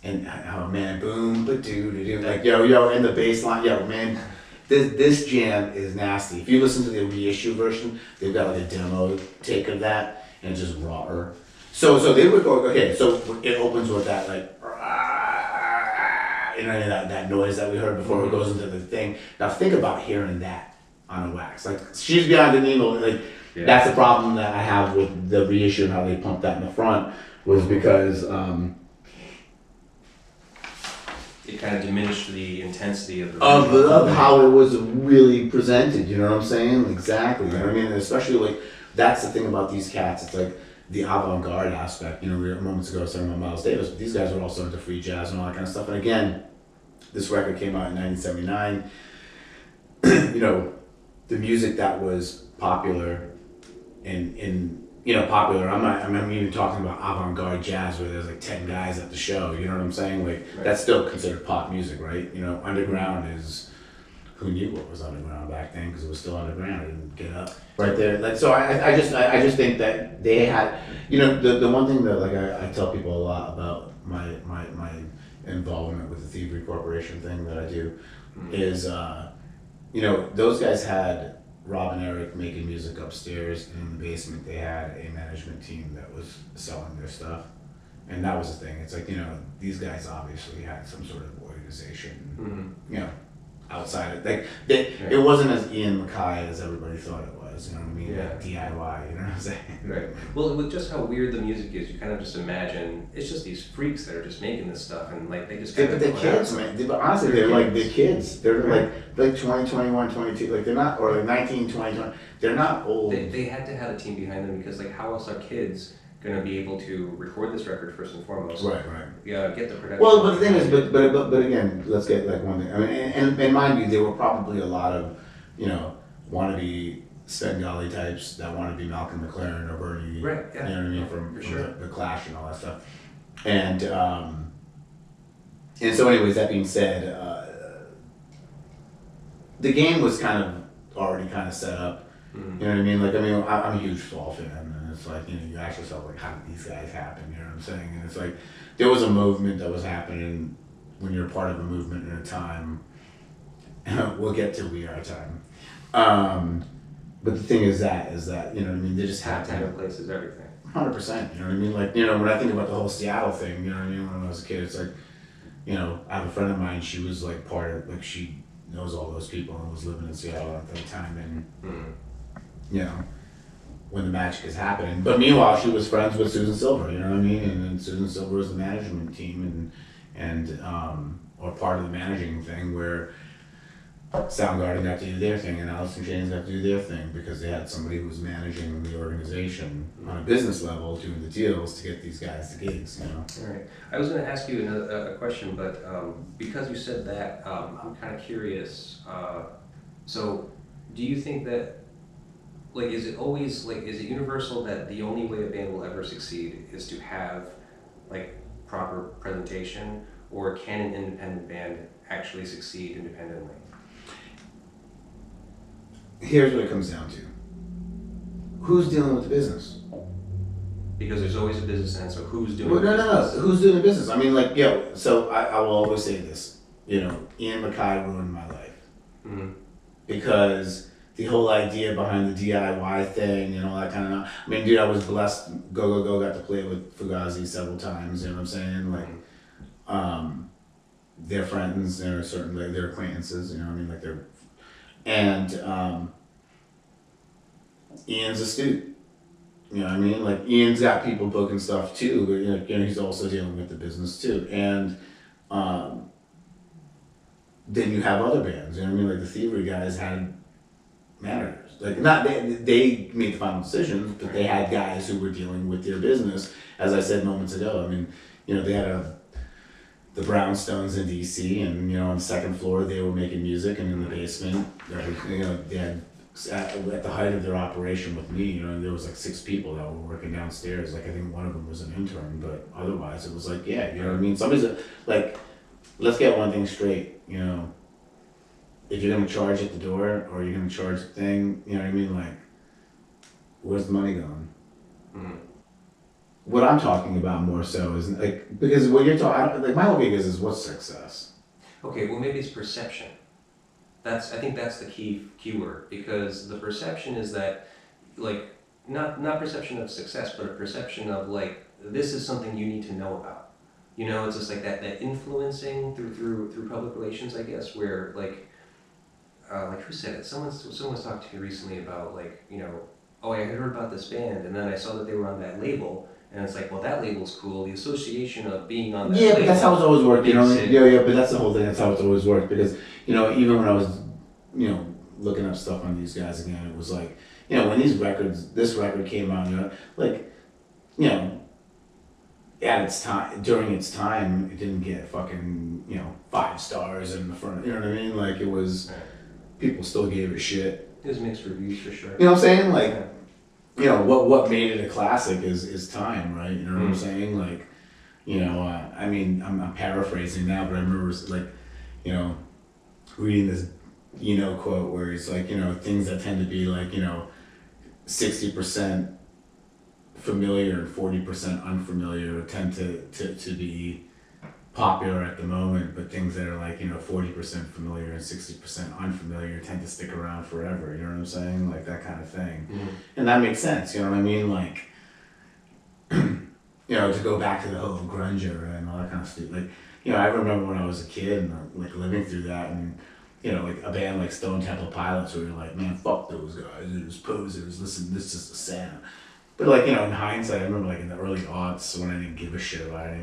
And oh man, boom, ba doo doo doo, like yo, and the bass line, yo man, this jam is nasty. If you listen to the reissue version, they've got like a demo take of that, and it's just rawer. So they would go, okay, so it opens with that like, you know, that noise that we heard before it goes into the thing. Now think about hearing that on a wax. Like, She's Beyond an Emo, like, yeah. That's the problem that I have with the reissue and how they pumped that in the front, was because it kind of diminished the intensity of the of how it was really presented, you know what I'm saying? Exactly, you know what I mean? And especially, like, that's the thing about these cats, it's like the avant-garde aspect. You know, we were moments ago talking about Miles Davis, but these guys were also into free jazz and all that kind of stuff. And again, this record came out in 1979. You know, the music that was popular in popular. I'm even talking about avant-garde jazz where there's like 10 guys at the show. You know what I'm saying? Like, right. That's still considered pop music, right? You know, underground is, who knew what was underground back then, because it was still underground. It didn't get up right there. Like, so I just think that they had, you know, the one thing that, like, I tell people a lot about my involvement with the Thievery Corporation thing that I do is, you know, those guys had Rob and Eric making music upstairs, and in the basement they had a management team that was selling their stuff. And that was the thing. It's like, you know, these guys obviously had some sort of organization, you know, outside of, like, it wasn't as Ian MacKaye as everybody thought it was, you know what I mean? Yeah. Like DIY, you know what I'm saying? Right. Well, with just how weird the music is, you kind of just imagine, it's just these freaks that are just making this stuff, and like, they just kind But they're kids, man. But honestly, they're like, they're kids. They're like 20, 21, 22, like, they're not, or like 19, 20, 20. They're not old. They had to have a team behind them, because like, how else are kids going to be able to record this record first and foremost? Right. Yeah, get the production. Well, but the thing is, but again, let's get like one thing. I mean, and mind you, there were probably a lot of, you know, wannabe Svengali types that want to be Malcolm McLaren or Bernie, Right, yeah. you know what I mean, from the Clash and all that stuff. And so anyways, that being said, the game was kind of already kind of set up. Mm-hmm. You know what I mean? Like, I mean, I'm a huge football fan, and it's like, you know, you ask yourself, like, how did these guys happen? You know what I'm saying? And it's like, there was a movement that was happening when you're part of a movement in a time. We'll get to We Are Time. But the thing is that, you know what I mean? They just had time and place is everything. 100%, you know what I mean? Like, you know, when I think about the whole Seattle thing, you know what I mean? When I was a kid, it's like, you know, I have a friend of mine, she was like part of, like, she knows all those people and was living in Seattle at that time, and you know, when the magic is happening. But meanwhile, she was friends with Susan Silver, you know what I mean? And then Susan Silver was the management team and or part of the managing thing, where Soundgarden got to do their thing and Alice in Chains got to do their thing, because they had somebody who was managing the organization on a business level, doing the deals to get these guys the gigs, you know? All right. I was going to ask you a question, but because you said that, I'm kind of curious. So do you think that, like, is it always, like, is it universal that the only way a band will ever succeed is to have, like, proper presentation, or can an independent band actually succeed independently? Here's what it comes down to. Who's dealing with the business? Because there's always a business end, so who's doing Well, the no. business? Who's doing the business? I mean, like, yo, so I will always say this. You know, Ian MacKaye ruined my life. Mm-hmm. Because the whole idea behind the DIY thing and all that kind of, I mean, dude, I was blessed. GoGoGo got to play with Fugazi several times, you know what I'm saying? Like, they're friends, they're certainly, they're acquaintances, you know what I mean? Like, they're, and Ian's astute. You know what I mean? Like, Ian's got people booking stuff too, but you know he's also dealing with the business too. And then you have other bands, you know what I mean? Like the Thievery guys had managers. Like, not they made the final decisions, but they had guys who were dealing with their business. As I said moments ago, I mean, you know, they had the Brownstones in DC, and you know, on the second floor they were making music, and in the basement, you know, they had, at the height of their operation with me, you know, there was like 6 people that were working downstairs. Like, I think one of them was an intern, but otherwise it was like, yeah, you know what I mean? Somebody's like, let's get one thing straight, you know, if you're gonna charge at the door or you're gonna charge the thing, you know what I mean? Like, where's the money going? Mm-hmm. What I'm talking about more so is like, because what you're talking, like, my whole thing is what's success? Okay, well, maybe it's perception. I think that's the key word, because the perception is that, like, not perception of success, but a perception of, like, this is something you need to know about. You know, it's just like that influencing through public relations, I guess, where, like who said it? Someone's talked to me recently about, like, you know, oh, I heard about this band, and then I saw that they were on that label, and it's like, well, that label's cool. The association of being on that label. Yeah, but that's how it's always worked, you know? It. Yeah, but that's the whole thing. That's how it's always worked, because, you know, even when I was, you know, looking up stuff on these guys again, it was like, you know, when this record came out, you know, like, you know, at its time, during its time, it didn't get fucking, you know, 5 stars in the front, you know what I mean? Like, it was, people still gave it shit. It was mixed reviews for sure. You know what I'm saying? Like, you know, what made it a classic is time, right? You know what I'm saying? Like, you know, I mean, I'm paraphrasing now, but I remember, like, you know, reading this, you know, quote where it's like, you know, things that tend to be like, you know, 60% familiar and 40% unfamiliar tend to be popular at the moment, but things that are like, you know, 40% familiar and 60% unfamiliar tend to stick around forever, you know what I'm saying? Like, that kind of thing. And that makes sense, you know what I mean? Like, you know, to go back to the whole grunge era and all that kind of stuff. Like, you know, I remember when I was a kid and like living through that, and you know, like a band like Stone Temple Pilots, where you're like, man, fuck those guys, they're just posers, listen, this is the sound. But like, you know, in hindsight, I remember like in the early aughts when I didn't give a shit about any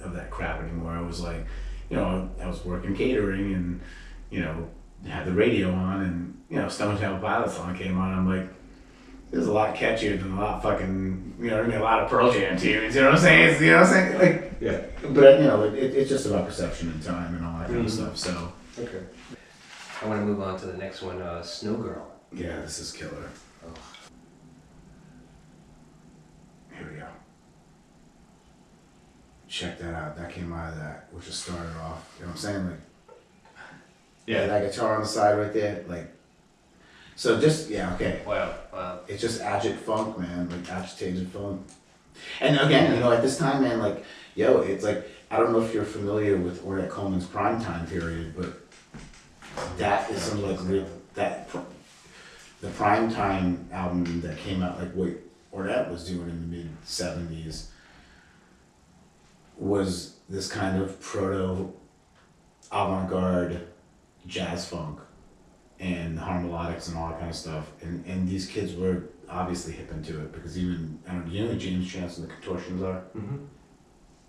of that crap anymore, I was like, you know, I was working catering and, you know, had the radio on, and, you know, Stone Temple Pilots song came on, I'm like, this is a lot catchier than a lot fucking, you know, a lot of Pearl Jam tunes, you know what I'm saying? It's, you know what I'm saying? Like, yeah. But, you know, like, it's just about perception and time and all that kind of stuff, so. Okay. I want to move on to the next one, Snow Girl. Yeah, this is killer. Here we go. Check that out. That came out of that, which just started off. You know what I'm saying? Like, yeah, that guitar on the side right there, like. So just okay. Wow. It's just agit funk, man. Like agitated funk. And again, at this time, man, like, it's like I don't know if you're familiar with Ornette Coleman's Primetime period, but that is some like the Primetime album that came out, like what Ornette was doing in the mid '70s, was this kind of proto avant-garde jazz funk and harmonics and all that kind of stuff, and these kids were obviously hip into it, because even who James Chance and the Contortions are? Mm-hmm.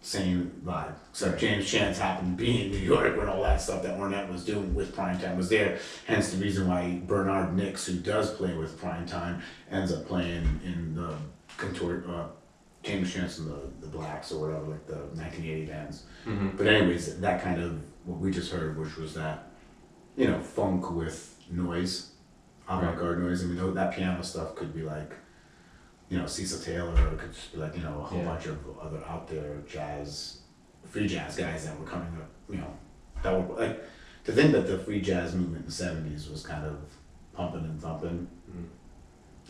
Same vibe, except James Chance happened to be in New York when all that stuff that Ornette was doing with Primetime was there. Hence the reason why Bernard Nix, who does play with Primetime, ends up playing in the James Chance and the Blacks or whatever, like the 1980 bands. Mm-hmm. But anyways, that kind of what we just heard, which was that funk with noise, avant-garde noise. I mean, that piano stuff could be like, Cecil Taylor, or it could just be like, a whole bunch of other out there free jazz guys that were coming up, that were like, to think that the free jazz movement in the '70s was kind of pumping and thumping,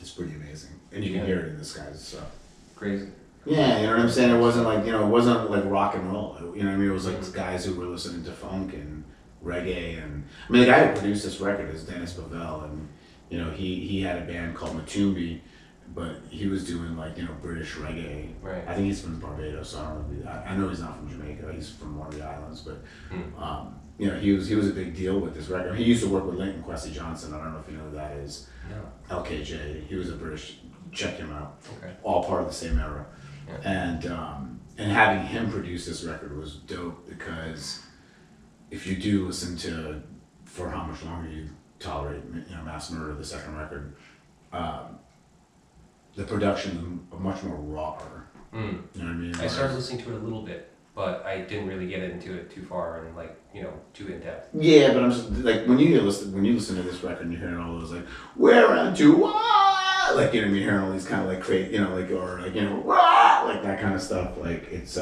it's pretty amazing. And you can hear it in this guy's stuff. Crazy. Yeah, you know what I'm saying? It wasn't like, it wasn't like rock and roll. You know what I mean? It was like guys who were listening to funk and reggae, and I mean, the guy who produced this record is Dennis Bovell, and he had a band called Matumbi, but he was doing like British reggae. Right. I think he's from Barbados, so I don't know. I know he's not from Jamaica. He's from one of the islands, but he was a big deal with this record. He used to work with Linton Kwesi Johnson. I don't know if you know who that is. No. LKJ. He was a British. Check him out. Okay. All part of the same era, and having him produce this record was dope, because if you do listen to For How Much Longer You Tolerate Mass Murder, the second record, the production is much more raw. You know what I mean? I started listening to it a little bit, but I didn't really get into it too far and too in depth. Yeah, but I'm just like when you listen to this record and you're hearing all those like "Where unto what," like you're hearing all these kind of like crazy, "Wah," like that kind of stuff. Like it's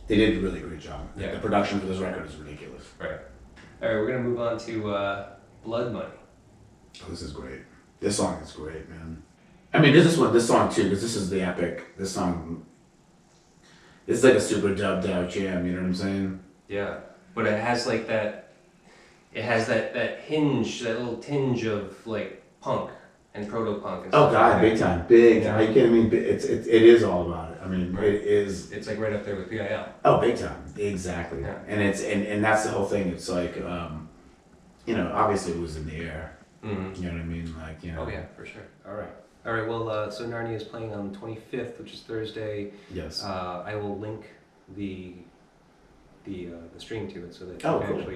they did a really great job. Yeah. The production for this record is ridiculous. Right. All right, we're gonna move on to Blood Money. Oh, this is great. This song is great, man. I mean, this song too, because this is the epic. This song, it's like a super dubbed out jam. You know what I'm saying? Yeah, but it has like that. It has that hinge, that little tinge of like punk and proto punk. And Oh stuff God, like big time, big time. Are you kidding me? It is all about it. I mean, Right. it is. It's like right up there with PIL. Oh, big time, exactly. Yeah. And and that's the whole thing. It's like, obviously it was in the air. Mm-hmm. You know what I mean? Like, Oh yeah, for sure. All right. Well, so Gnarnia is playing on the 25th, which is Thursday. Yes. I will link the stream to it so that Oh, you can cool.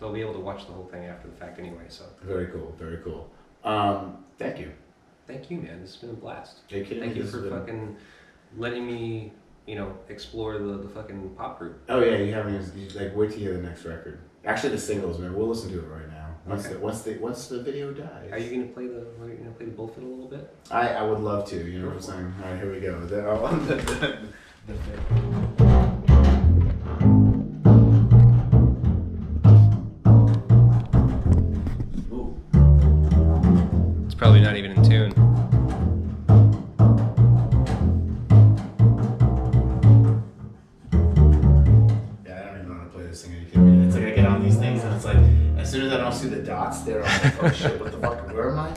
they'll be able to watch the whole thing after the fact anyway. So Very cool. Very cool. Thank you. thank you, man. This has been a blast. Are you kidding Thank me? you This for has been- fucking letting me, explore the fucking pop group. Oh yeah, you haven't like wait to hear the next record. Actually, the singles, man. We'll listen to it right now. Okay. Once the video dies. Are you gonna play the bullfiddle a little bit? I would love to. You know what I'm saying? All right, here we go. Ooh. It's probably not even in tune. Yeah, I don't even know how to play this thing. Are you kidding me? It's like I get on these things and it's like as soon as I don't see the dots there, I'm like, oh shit, what the fuck? Where am I?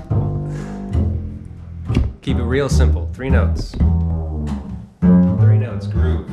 Keep it real simple. 3 notes. 3 notes. Groove.